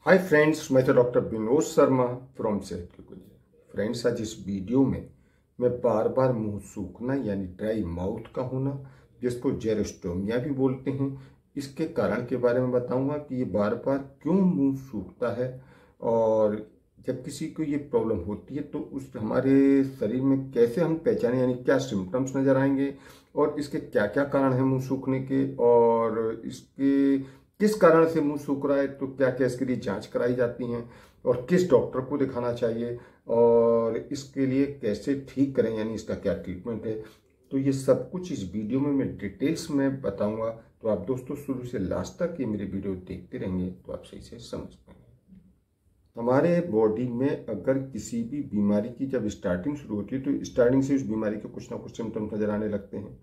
Hi friends, मैं तो doctor Vinod Sharma from सेहत के कुंज। फ्रेंड्स, आज इस वीडियो में मैं बार बार मुंह सूखना यानी ड्राई माउथ का होना, जिसको जेरोस्टोमिया भी बोलते हैं, इसके कारण के बारे में बताऊंगा कि ये बार बार क्यों मुंह सूखता है। और जब किसी को ये प्रॉब्लम होती है तो उस हमारे शरीर में कैसे हम पहचानें, यानी क्या सिम्टम्स नजर आएंगे और इसके क्या क्या कारण हैं मुंह सूखने के, और इसके किस कारण से मुंह सूख रहा है तो क्या क्या इसके लिए जांच कराई जाती हैं और किस डॉक्टर को दिखाना चाहिए और इसके लिए कैसे ठीक करें, यानी इसका क्या ट्रीटमेंट है। तो ये सब कुछ इस वीडियो में मैं डिटेल्स में बताऊंगा। तो आप दोस्तों शुरू से लास्ट तक ये मेरी वीडियो देखते रहेंगे तो आप सही से समझ पाएंगे। हमारे बॉडी में अगर किसी भी बीमारी की जब स्टार्टिंग शुरू होती है तो स्टार्टिंग से उस बीमारी के कुछ ना कुछ सिम्टम्स नजर आने लगते हैं,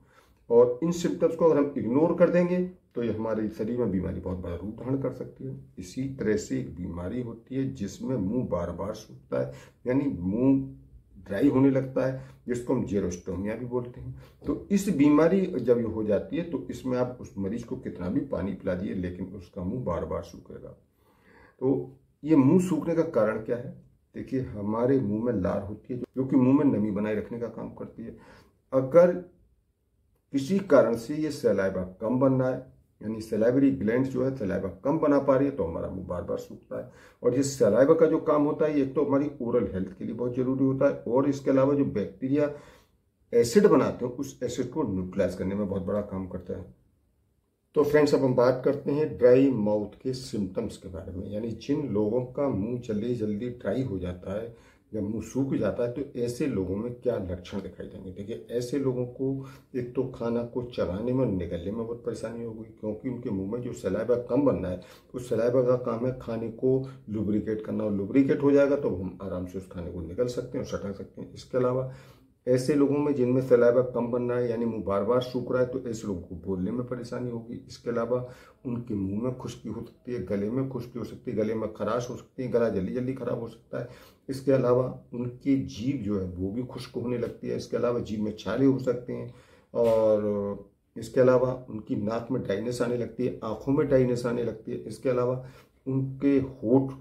और इन सिम्टम्स को अगर हम इग्नोर कर देंगे तो ये हमारे शरीर में बीमारी बहुत बड़ा रूप धारण कर सकती है। इसी तरह से एक बीमारी होती है जिसमें मुंह बार बार सूखता है, यानी मुंह ड्राई होने लगता है, जिसको हम जेरोस्टोमिया भी बोलते हैं। तो इस बीमारी जब ये हो जाती है तो इसमें आप उस मरीज को कितना भी पानी पिला दिए लेकिन उसका मुंह बार बार सूखेगा। तो ये मुंह सूखने का कारण क्या है? देखिए, हमारे मुंह में लार होती है जो कि मुंह में नमी बनाए रखने का काम करती है। अगर किसी कारण से ये सलाइवा कम बन रहा है, यानी सलाइवरी ग्लैंड जो है सलाइवा कम बना पा रही है, तो हमारा मुंह बार बार सूखता है। और ये सलाइवा का जो काम होता है, एक तो हमारी ओरल हेल्थ के लिए बहुत जरूरी होता है, और इसके अलावा जो बैक्टीरिया एसिड बनाते हैं उस एसिड को न्यूट्रलाइज करने में बहुत बड़ा काम करता है। तो फ्रेंड्स, अब हम बात करते हैं ड्राई माउथ के सिम्टम्स के बारे में, यानी जिन लोगों का मुंह जल्दी जल्दी ड्राई हो जाता है या मुंह सूख जाता है तो ऐसे लोगों में क्या लक्षण दिखाई देंगे। देखिए, ऐसे लोगों को एक तो खाना को चबाने में और निगलने में बहुत परेशानी होगी, क्योंकि उनके मुंह में जो सलाइवा कम बनना है उस सलाइवा का काम है खाने को लुब्रिकेट करना, और लुब्रिकेट हो जाएगा तो हम आराम से उस खाने को निगल सकते हैं और सटा सकते हैं। इसके अलावा ऐसे लोगों में जिनमें सलाइवा कम बन रहा है यानी मुंह बार बार सूख रहा है तो ऐसे लोगों को बोलने में परेशानी होगी। इसके अलावा उनके मुंह में खुश्की हो सकती है, गले में खुश्की हो सकती है, गले में खराश हो सकती है, गला जल्दी जल्दी खराब हो सकता है। इसके अलावा उनकी जीभ जो है वो भी खुश्क होने लगती है। इसके अलावा जीभ में छाले हो सकते हैं, और इसके अलावा उनकी नाक में ड्राइनेस आने लगती है, आंखों में ड्राइनेस आने लगती है। इसके अलावा उनके होठ,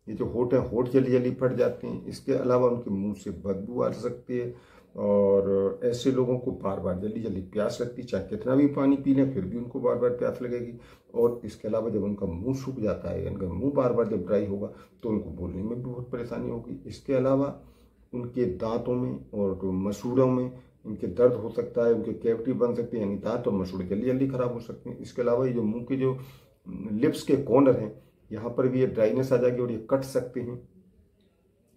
ये जो होठ है, होठ जल्दी जल्दी फट जाते हैं। इसके अलावा उनके मुंह से बदबू आ सकती है, और ऐसे लोगों को बार बार जल्दी जल्दी प्यास लगती है, चाहे कितना भी पानी पी लें फिर भी उनको बार बार प्यास लगेगी। और इसके अलावा जब उनका मुंह सूख जाता है, उनका मुंह बार बार जब ड्राई होगा तो उनको बोलने में भी बहुत परेशानी होगी। इसके अलावा उनके दांतों में और मसूड़ों में उनके दर्द हो सकता है, उनके कैविटी बन सकती है, यानी दांत और मसूड़े जल्दी जल्दी खराब हो सकते हैं। इसके अलावा ये जो मुंह के जो लिप्स के कॉर्नर हैं यहाँ पर भी ये ड्राइनेस आ जाएगी और ये कट सकते हैं।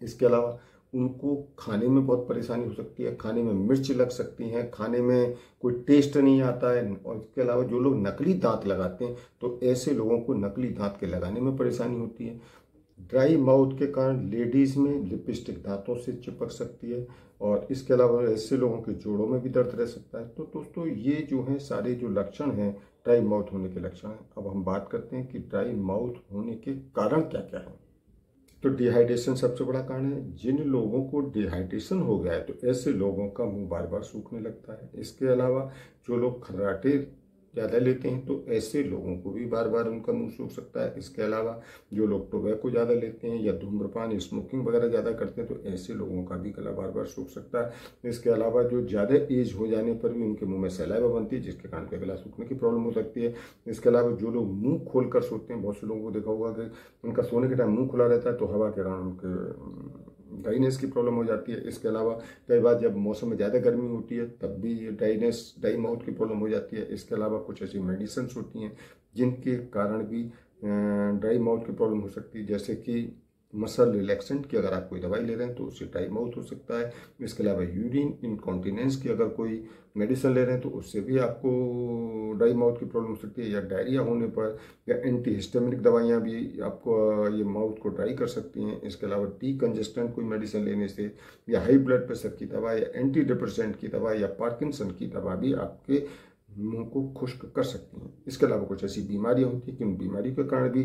इसके अलावा उनको खाने में बहुत परेशानी हो सकती है, खाने में मिर्च लग सकती है, खाने में कोई टेस्ट नहीं आता है। और इसके अलावा जो लोग नकली दांत लगाते हैं तो ऐसे लोगों को नकली दांत के लगाने में परेशानी होती है। ड्राई माउथ के कारण लेडीज में लिपस्टिक दांतों से चिपक सकती है, और इसके अलावा ऐसे लोगों के जोड़ों में भी दर्द रह सकता है। तो दोस्तों, ये जो है सारे जो लक्षण हैं ड्राई माउथ होने के लक्षण हैं। अब हम बात करते हैं कि ड्राई माउथ होने के कारण क्या क्या है। तो डिहाइड्रेशन सबसे बड़ा कारण है। जिन लोगों को डिहाइड्रेशन हो गया है तो ऐसे लोगों का मुंह बार बार सूखने लगता है। इसके अलावा जो लोग खर्राटे ज़्यादा लेते हैं तो ऐसे लोगों को भी बार बार उनका मुंह सूख सकता है। इसके अलावा जो लोग टोबैको ज़्यादा लेते हैं या धूम्रपान स्मोकिंग वगैरह ज़्यादा करते हैं तो ऐसे लोगों का भी गला बार बार सूख सकता है। इसके अलावा जो ज़्यादा एज हो जाने पर भी उनके मुंह में सलाइवा बनती है जिसके कारण के गला सूखने की प्रॉब्लम हो सकती है। इसके अलावा जो लोग मुँह खोल कर सोते हैं, बहुत से लोगों को देखा होगा कि उनका सोने के टाइम मुँह खुला रहता है तो हवा के कारण उनके ड्राइनेस की प्रॉब्लम हो जाती है। इसके अलावा कई बार जब मौसम में ज़्यादा गर्मी होती है तब भी ड्राई माउथ की प्रॉब्लम हो जाती है। इसके अलावा कुछ ऐसी मेडिसिन होती हैं जिनके कारण भी ड्राई माउथ की प्रॉब्लम हो सकती है, जैसे कि मसल रिलैक्सेंट की अगर आप कोई दवाई ले रहे हैं तो उससे ड्राई माउथ हो सकता है। इसके अलावा यूरिन इनकॉन्टिनेंस की अगर कोई मेडिसिन ले रहे हैं तो उससे भी आपको ड्राई माउथ की प्रॉब्लम हो सकती है, या डायरिया होने पर या एंटीहिस्टामिनिक दवाइयाँ भी आपको ये माउथ को ड्राई कर सकती हैं। इसके अलावा डी कंजेस्टेंट कोई मेडिसिन लेने से, या हाई ब्लड प्रेशर की दवा, या एंटी डिप्रेसेंट की दवा, या पार्किंसन की दवा भी आपके मुंह को खुश्क कर सकती हैं। इसके अलावा कुछ ऐसी बीमारियां होती हैं कि उन बीमारियों के कारण भी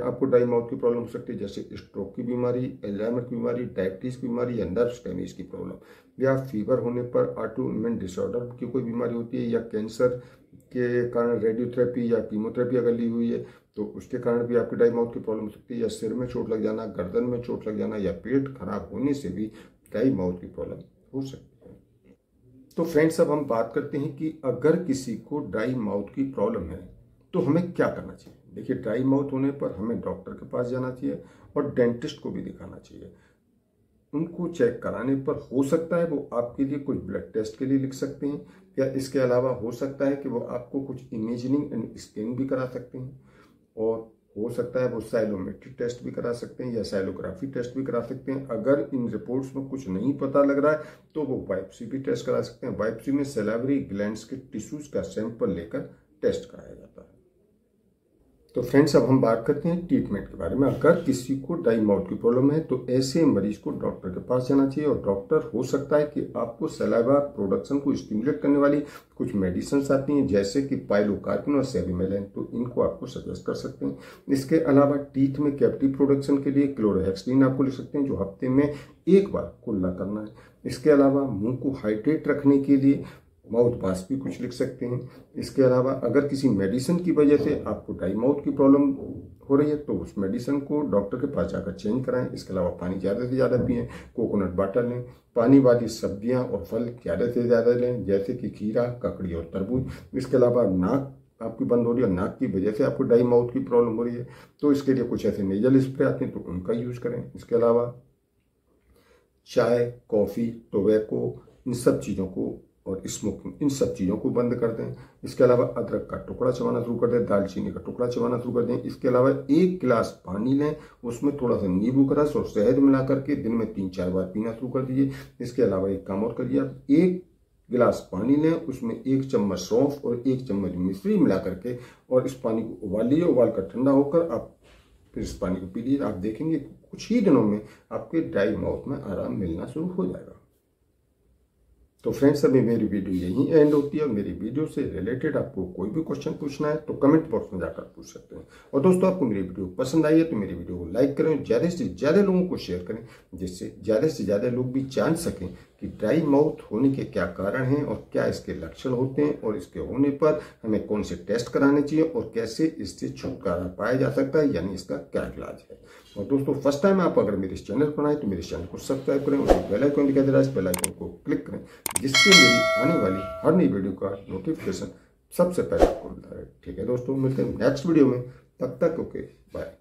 आपको ड्राई माउथ की प्रॉब्लम हो सकती है, जैसे स्ट्रोक की बीमारी, एल्जाइमर की बीमारी, डायबिटीज़ की बीमारी या नर्व्स डैमेज की प्रॉब्लम, या फीवर होने पर ऑटो इम्यून डिसऑर्डर की कोई बीमारी होती है, या कैंसर के कारण रेडियोथेरेपी या कीमोथेरेपी अगर ली हुई है तो उसके कारण भी आपकी ड्राई माउथ की प्रॉब्लम हो सकती है, या सिर में चोट लग जाना, गर्दन में चोट लग जाना, या पेट खराब होने से भी ड्राई माउथ की प्रॉब्लम हो सकती है। तो फ्रेंड्स, अब हम बात करते हैं कि अगर किसी को ड्राई माउथ की प्रॉब्लम है तो हमें क्या करना चाहिए। देखिए, ड्राई माउथ होने पर हमें डॉक्टर के पास जाना चाहिए और डेंटिस्ट को भी दिखाना चाहिए। उनको चेक कराने पर हो सकता है वो आपके लिए कुछ ब्लड टेस्ट के लिए लिख सकते हैं, या इसके अलावा हो सकता है कि वो आपको कुछ इमेजिंग एंड स्कैन भी करा सकते हैं, और हो सकता है वो साइलोमेट्री टेस्ट भी करा सकते हैं या साइलोग्राफी टेस्ट भी करा सकते हैं। अगर इन रिपोर्ट्स में कुछ नहीं पता लग रहा है तो वो बायोप्सी भी टेस्ट करा सकते हैं। बायोप्सी में सैलिवरी ग्लैंड्स के टिश्यूज का सैंपल लेकर टेस्ट कराया जाता है। तो फ्रेंड्स, अब हम बात करते हैं ट्रीटमेंट के बारे में। अगर किसी को ड्राई माउथ की प्रॉब्लम है तो ऐसे मरीज को डॉक्टर के पास जाना चाहिए, और डॉक्टर हो सकता है कि आपको सलाइवा प्रोडक्शन को स्टिमुलेट करने वाली कुछ मेडिसिन आती हैं, जैसे कि पाइलोकार्पिन और सेविमेलिन, तो इनको आपको सजेस्ट कर सकते हैं। इसके अलावा टीथ में कैविटी प्रोडक्शन के लिए क्लोरोहेक्सिन आपको लिख सकते हैं, जो हफ्ते में एक बार कुल्ला करना है। इसके अलावा मुंह को हाइड्रेट रखने के लिए माउथ बास भी कुछ लिख सकते हैं। इसके अलावा अगर किसी मेडिसिन की वजह से आपको ड्राई माउथ की प्रॉब्लम हो रही है तो उस मेडिसिन को डॉक्टर के पास जाकर चेंज कराएं। इसके अलावा पानी ज़्यादा से ज़्यादा पिएं, कोकोनट वाटर लें, पानी वाली सब्जियां और फल ज़्यादा से ज़्यादा लें, जैसे कि खीरा, ककड़ी और तरबूज। इसके अलावा नाक आपकी बंद हो रही है, नाक की वजह से आपको ड्राई माउथ की प्रॉब्लम हो रही है तो इसके लिए कुछ ऐसे नेजल स्प्रे आते हैं तो उनका यूज करें। इसके अलावा चाय, कॉफ़ी, टोबैको, इन सब चीज़ों को और स्मोकिंग, इन सब चीज़ों को बंद कर दें। इसके अलावा अदरक का टुकड़ा चबाना शुरू कर दें, दालचीनी का टुकड़ा चबाना शुरू कर दें। इसके अलावा 1 गिलास पानी लें, उसमें थोड़ा सा नींबू का रस और शहद मिला करके दिन में 3-4 बार पीना शुरू कर दीजिए। इसके अलावा एक काम और करिए, आप 1 गिलास पानी लें, उसमें 1 चम्मच सौंफ और 1 चम्मच मिश्री मिला करके और इस पानी को उबाल लीजिए। उबाल कर ठंडा होकर आप फिर इस पानी को पी लीजिए। आप देखेंगे कुछ ही दिनों में आपके ड्राई माउथ में आराम मिलना शुरू हो जाएगा। तो फ्रेंड्स, अभी मेरी वीडियो यहीं एंड होती है, और मेरी वीडियो से रिलेटेड आपको कोई भी क्वेश्चन पूछना है तो कमेंट बॉक्स में जाकर पूछ सकते हैं। और दोस्तों, आपको मेरी वीडियो पसंद आई है तो मेरी वीडियो को लाइक करें, ज़्यादा से ज़्यादा लोगों को शेयर करें, जिससे ज़्यादा से ज़्यादा लोग भी जान सकें कि ड्राई माउथ होने के क्या कारण हैं और क्या इसके लक्षण होते हैं, और इसके होने पर हमें कौन से टेस्ट कराने चाहिए और कैसे इससे छुटकारा पाया जा सकता है, यानी इसका क्या इलाज है। और दोस्तों, फर्स्ट टाइम आप अगर मेरे इस चैनल पर आए तो मेरे चैनल को सब्सक्राइब करें और बेल आइकन दिखाई दे रहा है, इस बेल आइकन को क्लिक करें, जिससे मेरी आने वाली हर नई वीडियो का नोटिफिकेशन सबसे पहले आपको मिलता है। ठीक है दोस्तों, मिलते हैं नेक्स्ट वीडियो में, तब तक ओके बाय।